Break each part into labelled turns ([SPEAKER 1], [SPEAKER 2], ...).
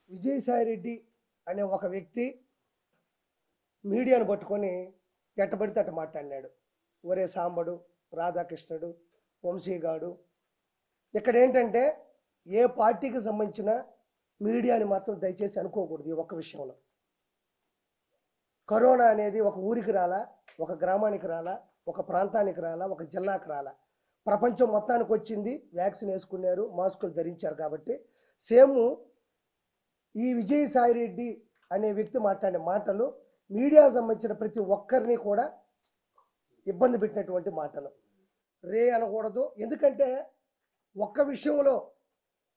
[SPEAKER 1] విజయసాయిరెడ్డి అనే ఒక వ్యక్తి మీడియాను పట్టుకొని ఎట్టబడితే అట్ట మాట్లాడినాడు. ఒరే సాంబడు, రాధాకృష్ణుడు, వంశీగాడు. ఇక్కడ ఏంటంటే ఏ పార్టీకి సంబంధించిన మీడియాని మాత్రం దయచేసి అనుకోకూడదు ఈ ఒక్క విషయంలో. కరోనా అనేది ఒక ఊరికి రాలా, ఒక గ్రామానికి రాలా, ఒక ప్రాంతానికి రాలా, ఒక జిల్లాకి రాలా. ప్రపంచం మొత్తానికి వచ్చింది. వ్యాక్సిన్ వేసుకున్నారు, మాస్కులు ధరించారు. కాబట్టి సేమ్ ఈ విజయసాయిరెడ్డి అనే వ్యక్తి మాట్లాడే మాటలు మీడియాకు సంబంధించిన ప్రతి ఒక్కరిని కూడా ఇబ్బంది పెట్టినటువంటి మాటలు. రే అనకూడదు. ఎందుకంటే ఒక్క విషయంలో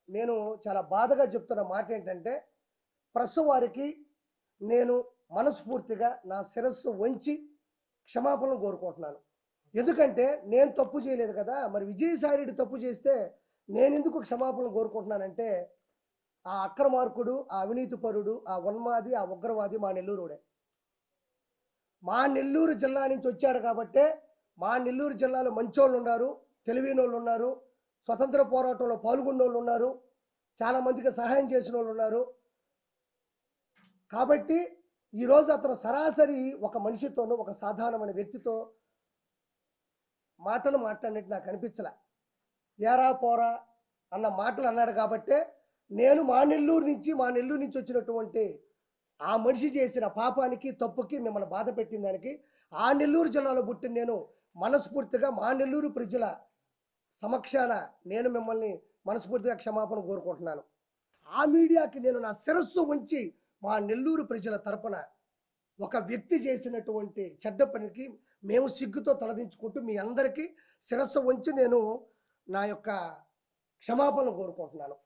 [SPEAKER 1] నేను చాలా బాధగా చెప్తున్న మాట ఏంటంటే, ప్రెస్ వారికి నేను మనస్ఫూర్తిగా నా శిరస్సు వంచి క్షమాపణలు కోరుకుంటున్నాను. ఎందుకంటే నేను తప్పు చేయలేదు కదా. మరి విజయసాయిరెడ్డి తప్పు చేస్తే నేను ఎందుకు క్షమాపణలు కోరుకుంటున్నానంటే, ఆ అక్రమార్కుడు, ఆ అవినీతిపరుడు, ఆ ఉన్మాది, ఆ ఉగ్రవాది మా నెల్లూరుడే. మా నెల్లూరు జిల్లా నుంచి వచ్చాడు కాబట్టే మా నెల్లూరు జిల్లాలో మంచోళ్ళు ఉన్నారు, తెలివైన వాళ్ళు ఉన్నారు, స్వతంత్ర పోరాటంలో పాల్గొన్న వాళ్ళు ఉన్నారు, చాలామందికి సహాయం చేసిన వాళ్ళు ఉన్నారు. కాబట్టి ఈరోజు అతను సరాసరి ఒక మనిషితోనూ, ఒక సాధారణమైన వ్యక్తితో మాటలు మాట్లాడినట్టు నాకు అనిపించలే. ఏరా పోరా అన్న మాటలు అన్నాడు కాబట్టే నేను మా నెల్లూరు నుంచి వచ్చినటువంటి ఆ మనిషి చేసిన పాపానికి, తప్పుకి, మిమ్మల్ని బాధ పెట్టిన దానికి, ఆ నెల్లూరు జిల్లాలో పుట్టిన నేను మనస్ఫూర్తిగా మా నెల్లూరు ప్రజల సమక్షాన నేను మిమ్మల్ని మనస్ఫూర్తిగా క్షమాపణ కోరుకుంటున్నాను. ఆ మీడియాకి నేను నా శిరస్సు ఉంచి మా నెల్లూరు ప్రజల తరపున ఒక వ్యక్తి చేసినటువంటి చెడ్డ పనికి మేము సిగ్గుతో తలదించుకుంటూ మీ అందరికీ శిరస్సు ఉంచి నేను నా యొక్క క్షమాపణలు కోరుకుంటున్నాను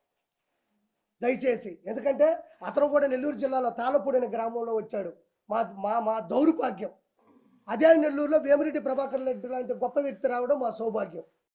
[SPEAKER 1] దయచేసి. ఎందుకంటే అతను కూడా నెల్లూరు జిల్లాలో తాళపూడి అనే గ్రామంలో వచ్చాడు. మా మా మా దౌర్భాగ్యం. అదే నెల్లూరులో వేమిరెడ్డి ప్రభాకర్ రెడ్డి లాంటి గొప్ప వ్యక్తి రావడం మా సౌభాగ్యం.